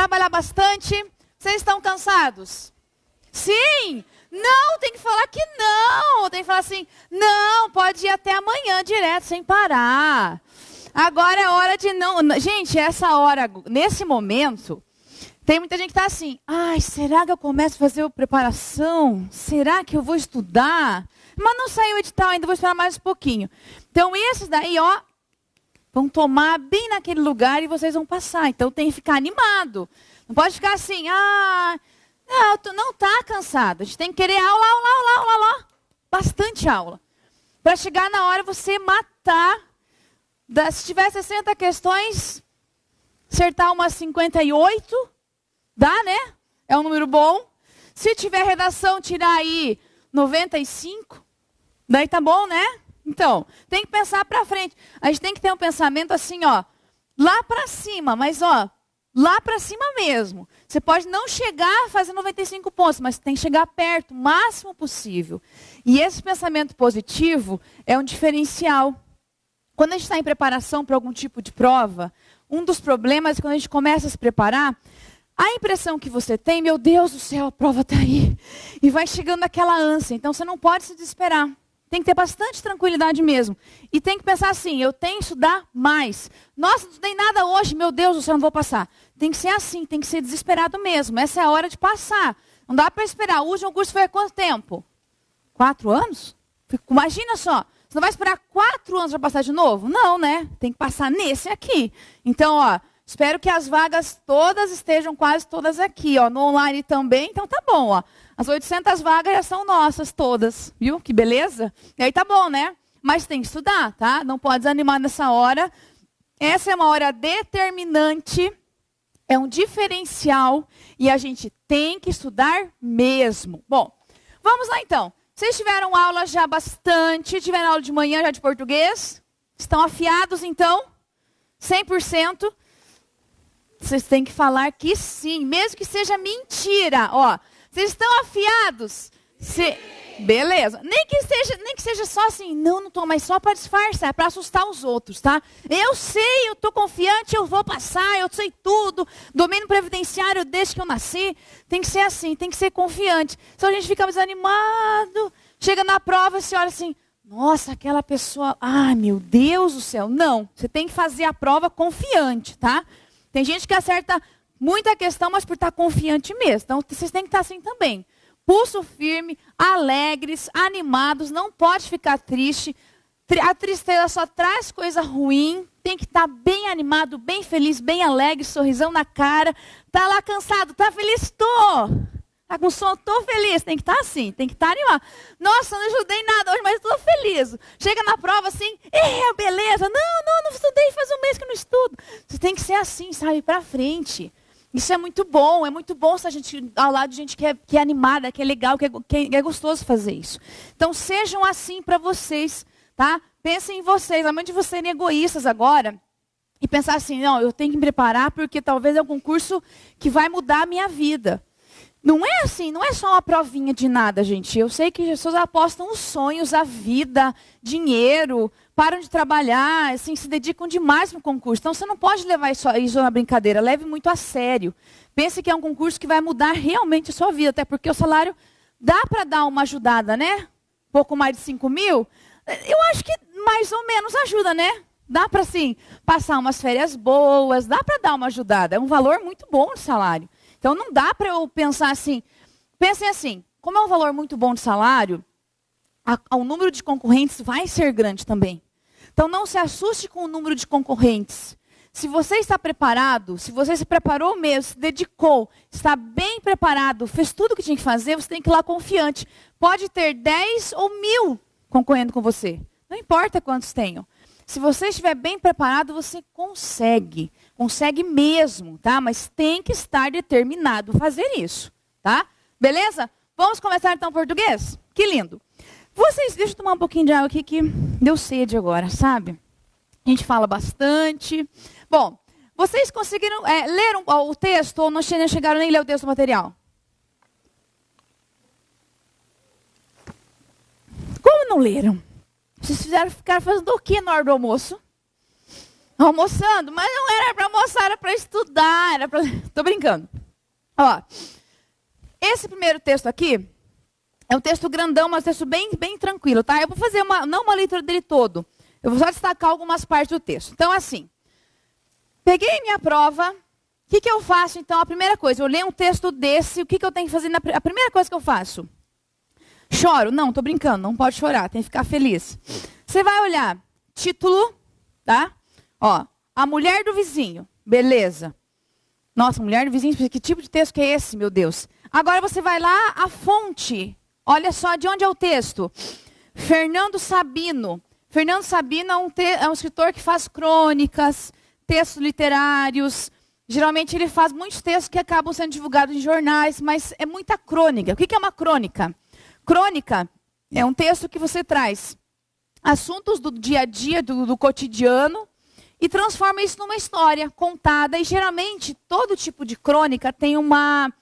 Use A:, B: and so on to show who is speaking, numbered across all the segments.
A: trabalhar bastante. Vocês estão cansados? Sim! Não, tem que falar que não. Tem que falar assim, não, pode ir até amanhã direto, sem parar. Agora é hora de não... Gente, essa hora, nesse momento, tem muita gente que está assim, ai, será que eu começo a fazer a preparação? Será que eu vou estudar? Mas não saiu o edital ainda, vou esperar mais um pouquinho. Então, esses daí, ó, vão tomar bem naquele lugar e vocês vão passar. Então, tem que ficar animado. Não pode ficar assim, não, tu não está cansado. A gente tem que querer aula. Bastante aula. Para chegar na hora você matar. Se tiver 60 questões, acertar umas 58, dá, né? É um número bom. Se tiver redação, tirar aí 95, daí tá bom, né? Então, tem que pensar para frente. A gente tem que ter um pensamento assim, ó, lá para cima, mas ó, lá para cima mesmo. Você pode não chegar a fazer 95 pontos, mas tem que chegar perto, o máximo possível. E esse pensamento positivo é um diferencial. Quando a gente está em preparação para algum tipo de prova, um dos problemas é quando a gente começa a se preparar, a impressão que você tem, meu Deus do céu, a prova está aí. E vai chegando aquela ânsia. Então você não pode se desesperar. Tem que ter bastante tranquilidade mesmo. E tem que pensar assim, eu tenho que estudar mais. Nossa, não estudei nada hoje, meu Deus do céu, não vou passar. Tem que ser assim, tem que ser desesperado mesmo. Essa é a hora de passar. Não dá para esperar. O último curso foi há quanto tempo? 4 anos? Imagina só. Você não vai esperar 4 anos para passar de novo? Não, né? Tem que passar nesse aqui. Então, ó, espero que as vagas todas estejam quase todas aqui, ó. No online também, então tá bom, ó. As 800 vagas já são nossas todas, viu? Que beleza? E aí tá bom, né? Mas tem que estudar, tá? Não pode desanimar nessa hora. Essa é uma hora determinante, é um diferencial e a gente tem que estudar mesmo. Bom, vamos lá então. Vocês tiveram aula já bastante, tiveram aula de manhã já de português? Estão afiados então? 100%? Vocês têm que falar que sim, mesmo que seja mentira, ó. Vocês estão afiados? Beleza. Nem que seja só assim, não estou, mas só para disfarçar, para assustar os outros, tá? Eu sei, eu estou confiante, eu vou passar, eu sei tudo, domínio previdenciário desde que eu nasci. Tem que ser assim, tem que ser confiante. Senão a gente fica desanimado, chega na prova e você olha assim, nossa, aquela pessoa, ai meu Deus do céu. Não, você tem que fazer a prova confiante, tá? Tem gente que acerta muita questão, mas por estar confiante mesmo. Então, vocês têm que estar assim também. Pulso firme, alegres, animados, não pode ficar triste. A tristeza só traz coisa ruim. Tem que estar bem animado, bem feliz, bem alegre, sorrisão na cara. Tá lá cansado, tá feliz? Tô. Tá com sono? Tô feliz. Tem que estar assim, tem que estar animado. Nossa, não ajudei nada hoje, mas estou feliz. Chega na prova assim, beleza. Não estudei, faz um mês que eu não estudo. Você tem que ser assim, sabe, pra frente. Isso é muito bom se a gente, ao lado de gente que é animada, que é legal, que é gostoso fazer isso. Então, sejam assim para vocês, tá? Pensem em vocês, a mente de vocês serem egoístas agora e pensar assim, não, eu tenho que me preparar porque talvez é um concurso que vai mudar a minha vida. Não é assim, não é só uma provinha de nada, gente. Eu sei que as pessoas apostam os sonhos, a vida, dinheiro, param de trabalhar, assim, se dedicam demais para o concurso. Então, você não pode levar isso na brincadeira, leve muito a sério. Pense que é um concurso que vai mudar realmente a sua vida, até porque o salário dá para dar uma ajudada, né? Pouco mais de 5 mil. Eu acho que mais ou menos ajuda, né? Dá para, assim, passar umas férias boas, dá para dar uma ajudada. É um valor muito bom de salário. Então, não dá para eu pensar assim. Pensem assim, como é um valor muito bom de salário, o número de concorrentes vai ser grande também. Então, não se assuste com o número de concorrentes. Se você está preparado, se você se preparou mesmo, se dedicou, está bem preparado, fez tudo o que tinha que fazer, você tem que ir lá confiante. Pode ter 10 ou 1000 concorrendo com você. Não importa quantos tenham. Se você estiver bem preparado, você consegue. Consegue mesmo, tá? Mas tem que estar determinado a fazer isso, tá? Beleza? Vamos começar então português? Que lindo. Deixa eu tomar um pouquinho de água aqui que deu sede agora, sabe? A gente fala bastante. Bom, vocês conseguiram ler o texto ou não chegaram nem a ler o texto do material? Como não leram? Vocês ficaram fazendo o que na hora do almoço? Almoçando, mas não era para almoçar, era para estudar, era para... Tô brincando. Ó, esse primeiro texto aqui é um texto grandão, mas um texto bem tranquilo, tá? Eu vou fazer não uma leitura dele todo. Eu vou só destacar algumas partes do texto. Então, assim, peguei minha prova. O que eu faço, então? A primeira coisa, eu leio um texto desse, o que eu tenho que fazer? A primeira coisa que eu faço? Choro? Não, tô brincando, não pode chorar, tem que ficar feliz. Você vai olhar, título, tá? Ó, a mulher do vizinho, beleza. Nossa, mulher do vizinho, que tipo de texto que é esse, meu Deus? Agora você vai lá, a fonte. Olha só de onde é o texto. Fernando Sabino. Fernando Sabino é um escritor que faz crônicas, textos literários. Geralmente ele faz muitos textos que acabam sendo divulgados em jornais, mas é muita crônica. O que é uma crônica? Crônica é um texto que você traz assuntos do dia a dia, do cotidiano, e transforma isso numa história contada. E geralmente todo tipo de crônica tem uma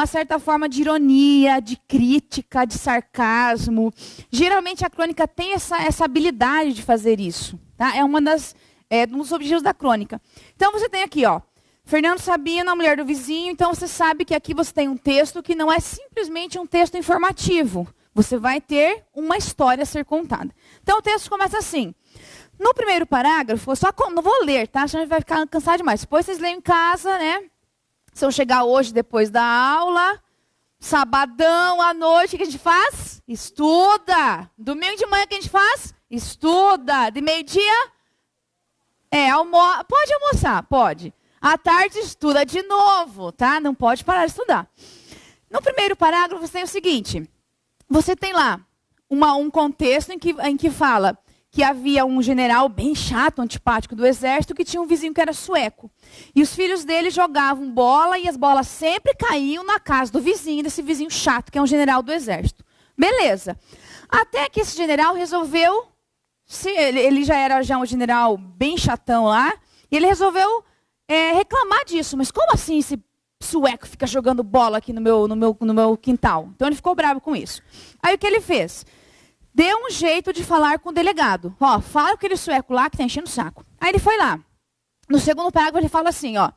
A: certa forma de ironia, de crítica, de sarcasmo. Geralmente a crônica tem essa habilidade de fazer isso. Tá? É um dos objetivos da crônica. Então você tem aqui, ó, Fernando Sabino, a mulher do vizinho. Então você sabe que aqui você tem um texto que não é simplesmente um texto informativo. Você vai ter uma história a ser contada. Então o texto começa assim. No primeiro parágrafo, não vou ler, tá? Senão a gente vai ficar cansado demais. Depois vocês leem em casa, né? Se eu chegar hoje depois da aula, sabadão à noite, o que a gente faz? Estuda. Domingo de manhã, o que a gente faz? Estuda. De meio-dia? Pode almoçar, pode. À tarde, estuda de novo, tá? Não pode parar de estudar. No primeiro parágrafo, você tem o seguinte. Você tem lá um contexto em que fala que havia um general bem chato, antipático do exército, que tinha um vizinho que era sueco. E os filhos dele jogavam bola e as bolas sempre caíam na casa do vizinho, desse vizinho chato, que é um general do exército. Beleza. Até que esse general resolveu, ele já era um general bem chatão lá, e ele resolveu reclamar disso. Mas como assim esse sueco fica jogando bola aqui no meu quintal? Então ele ficou bravo com isso. Aí o que ele fez? Deu um jeito de falar com o delegado. Ó, fala com aquele sueco lá que está enchendo o saco. Aí ele foi lá. No segundo parágrafo ele fala assim, ó.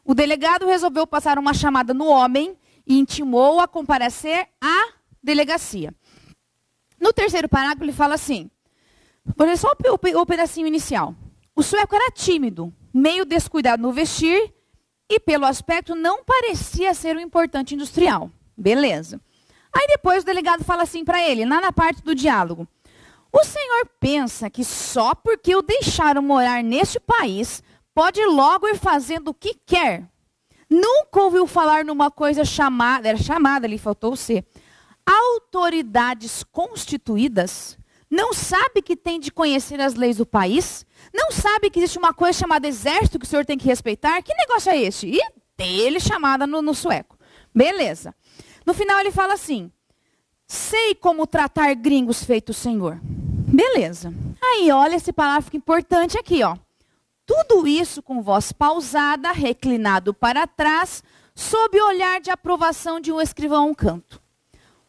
A: O delegado resolveu passar uma chamada no homem e intimou a comparecer à delegacia. No terceiro parágrafo ele fala assim. Vou ler só o pedacinho inicial. O sueco era tímido, meio descuidado no vestir e pelo aspecto não parecia ser um importante industrial. Beleza. Aí depois o delegado fala assim para ele, lá na parte do diálogo. O senhor pensa que só porque o deixaram morar neste país, pode logo ir fazendo o que quer? Nunca ouviu falar numa coisa chamada, ali faltou o C, autoridades constituídas? Não sabe que tem de conhecer as leis do país? Não sabe que existe uma coisa chamada exército que o senhor tem que respeitar? Que negócio é esse? E dele chamada no sueco. Beleza. No final ele fala assim, sei como tratar gringos feito o senhor. Beleza. Aí olha esse parágrafo importante aqui, ó. Tudo isso com voz pausada, reclinado para trás, sob o olhar de aprovação de um escrivão a um canto.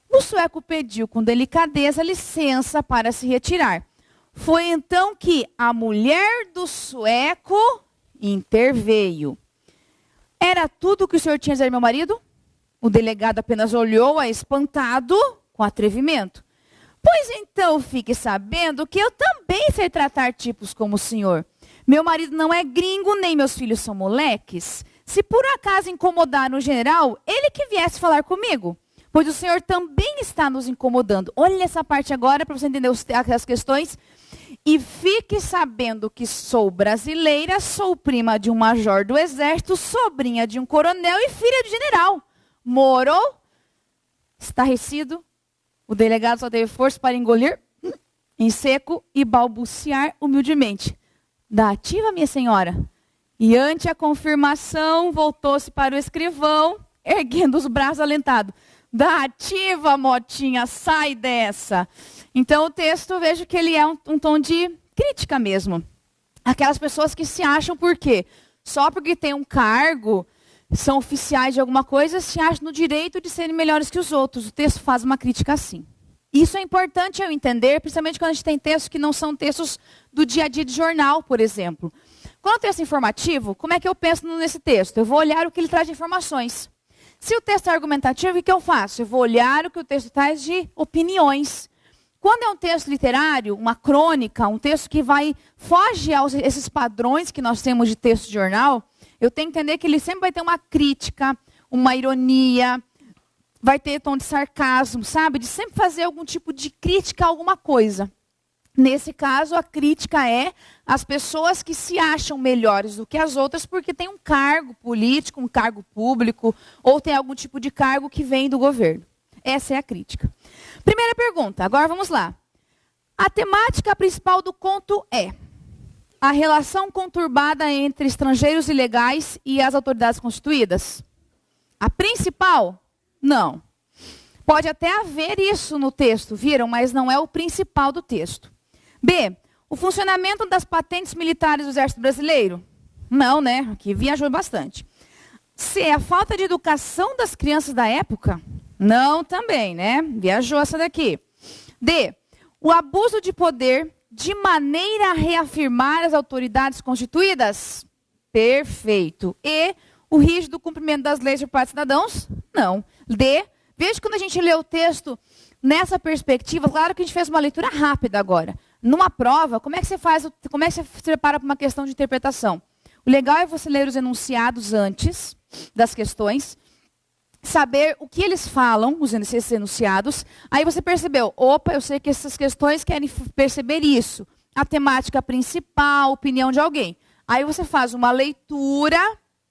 A: O sueco pediu com delicadeza licença para se retirar. Foi então que a mulher do sueco interveio. Era tudo o que o senhor tinha a dizer, meu marido? O delegado apenas olhou-a espantado, com atrevimento. Pois então fique sabendo que eu também sei tratar tipos como o senhor. Meu marido não é gringo, nem meus filhos são moleques. Se por acaso incomodar o general, ele que viesse falar comigo. Pois o senhor também está nos incomodando. Olha essa parte agora para você entender as questões. E fique sabendo que sou brasileira, sou prima de um major do exército, sobrinha de um coronel e filha de general. Moro, estarrecido, o delegado só teve força para engolir em seco e balbuciar humildemente. Da ativa, minha senhora. E ante a confirmação, voltou-se para o escrivão, erguendo os braços alentado. Da ativa, motinha, sai dessa. Então o texto, eu vejo que ele é um tom de crítica mesmo. Aquelas pessoas que se acham por quê? Só porque tem um cargo, são oficiais de alguma coisa, se acham no direito de serem melhores que os outros. O texto faz uma crítica assim. Isso é importante eu entender, principalmente quando a gente tem textos que não são textos do dia a dia de jornal, por exemplo. Quando o texto é informativo, como é que eu penso nesse texto? Eu vou olhar o que ele traz de informações. Se o texto é argumentativo, o que eu faço? Eu vou olhar o que o texto traz de opiniões. Quando é um texto literário, uma crônica, um texto que foge a esses padrões que nós temos de texto de jornal, eu tenho que entender que ele sempre vai ter uma crítica, uma ironia, vai ter tom de sarcasmo, sabe? De sempre fazer algum tipo de crítica a alguma coisa. Nesse caso, a crítica é as pessoas que se acham melhores do que as outras porque tem um cargo político, um cargo público, ou tem algum tipo de cargo que vem do governo. Essa é a crítica. Primeira pergunta, agora vamos lá. A temática principal do conto é a relação conturbada entre estrangeiros ilegais e as autoridades constituídas? A principal? Não. Pode até haver isso no texto, viram? Mas não é o principal do texto. B. O funcionamento das patentes militares do Exército Brasileiro? Não, né? Aqui viajou bastante. C. A falta de educação das crianças da época? Não, também, né? Viajou essa daqui. D. O abuso de poder de maneira a reafirmar as autoridades constituídas? Perfeito. E. O rígido cumprimento das leis por parte dos cidadãos? Não. D. Veja que quando a gente lê o texto nessa perspectiva, claro que a gente fez uma leitura rápida agora. Numa prova, como é que você faz, como é que você se prepara para uma questão de interpretação? O legal é você ler os enunciados antes das questões, saber o que eles falam, esses enunciados. Aí você percebeu, opa, eu sei que essas questões querem perceber isso. A temática principal, a opinião de alguém. Aí você faz uma leitura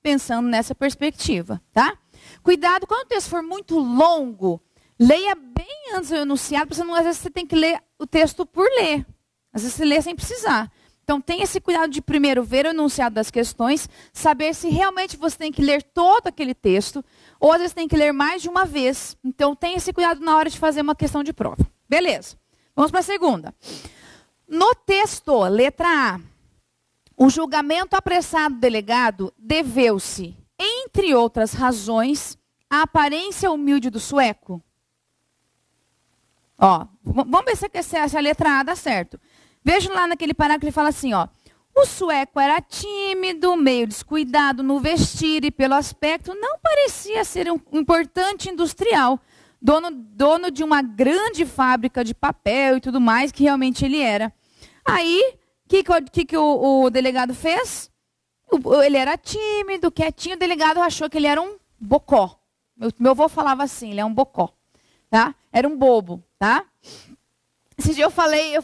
A: pensando nessa perspectiva, tá? Cuidado, quando o texto for muito longo, leia bem antes do enunciado, porque senão, às vezes você tem que ler o texto por ler. Às vezes você lê sem precisar. Então, tenha esse cuidado de primeiro ver o enunciado das questões, saber se realmente você tem que ler todo aquele texto, ou às vezes tem que ler mais de uma vez. Então, tenha esse cuidado na hora de fazer uma questão de prova. Beleza. Vamos para a segunda. No texto, letra A, o julgamento apressado do delegado deveu-se, entre outras razões, à aparência humilde do sueco. Ó, vamos ver se a letra A dá certo. Veja lá naquele parágrafo que ele fala assim, ó. O sueco era tímido, meio descuidado no vestir e pelo aspecto não parecia ser um importante industrial, dono de uma grande fábrica de papel e tudo mais, que realmente ele era. Aí, o que o delegado fez? Ele era tímido, quietinho, o delegado achou que ele era um bocó. Meu avô falava assim, ele é um bocó, tá? Era um bobo, tá? Esse dia eu falei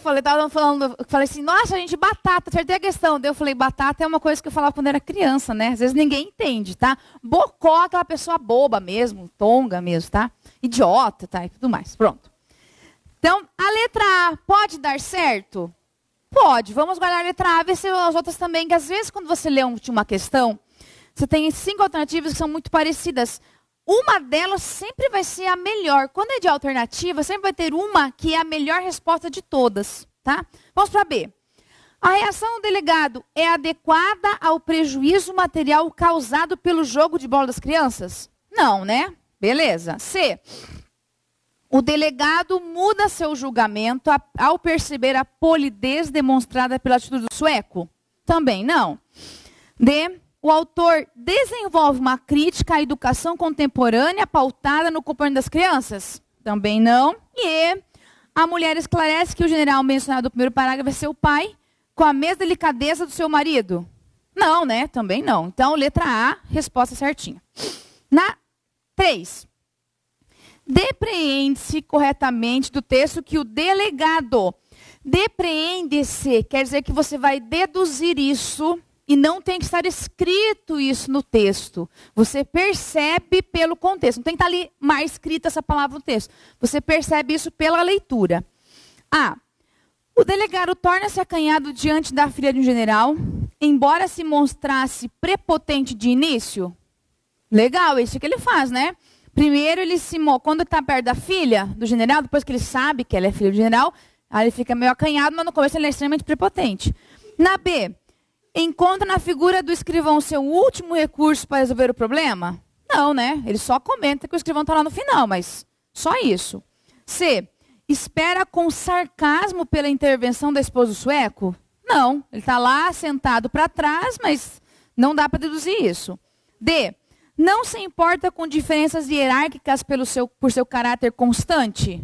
A: assim, nossa, gente, batata, acertei a questão. Daí eu falei, batata é uma coisa que eu falava quando era criança, né? Às vezes ninguém entende, tá? Bocó, aquela pessoa boba mesmo, tonga mesmo, tá? Idiota, tá? E tudo mais, pronto. Então, a letra A pode dar certo? Pode, vamos guardar a letra A, ver se as outras também, que às vezes quando você lê uma questão, você tem 5 alternativas que são muito parecidas. Uma delas sempre vai ser a melhor. Quando é de alternativa, sempre vai ter uma que é a melhor resposta de todas, tá? Vamos para B. A reação do delegado é adequada ao prejuízo material causado pelo jogo de bola das crianças? Não, né? Beleza. C. O delegado muda seu julgamento ao perceber a polidez demonstrada pela atitude do sueco? Também não. D. O autor desenvolve uma crítica à educação contemporânea pautada no comportamento das crianças? Também não. E a mulher esclarece que o general mencionado no primeiro parágrafo é seu pai, com a mesma delicadeza do seu marido? Não, né? Também não. Então, letra A, resposta certinha. Na 3. Depreende-se corretamente do texto que o delegado. Depreende-se quer dizer que você vai deduzir isso. E não tem que estar escrito isso no texto. Você percebe pelo contexto. Não tem que estar ali mais escrita essa palavra no texto. Você percebe isso pela leitura. A. O delegado torna-se acanhado diante da filha de um general, embora se mostrasse prepotente de início. Legal, isso que ele faz, né? Primeiro, quando está perto da filha do general, depois que ele sabe que ela é filha do general, aí ele fica meio acanhado, mas no começo ele é extremamente prepotente. Na B. Encontra na figura do escrivão seu último recurso para resolver o problema? Não, né? Ele só comenta que o escrivão está lá no final, mas só isso. C. Espera com sarcasmo pela intervenção da esposa do sueco? Não, ele está lá sentado para trás, mas não dá para deduzir isso. D, não se importa com diferenças hierárquicas por seu caráter constante?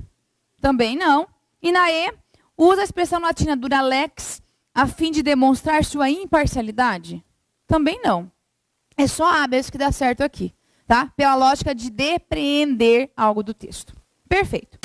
A: Também não. E na E, usa a expressão latina dura lex a fim de demonstrar sua imparcialidade? Também não. É só A mesmo que dá certo aqui, tá? Pela lógica de depreender algo do texto. Perfeito.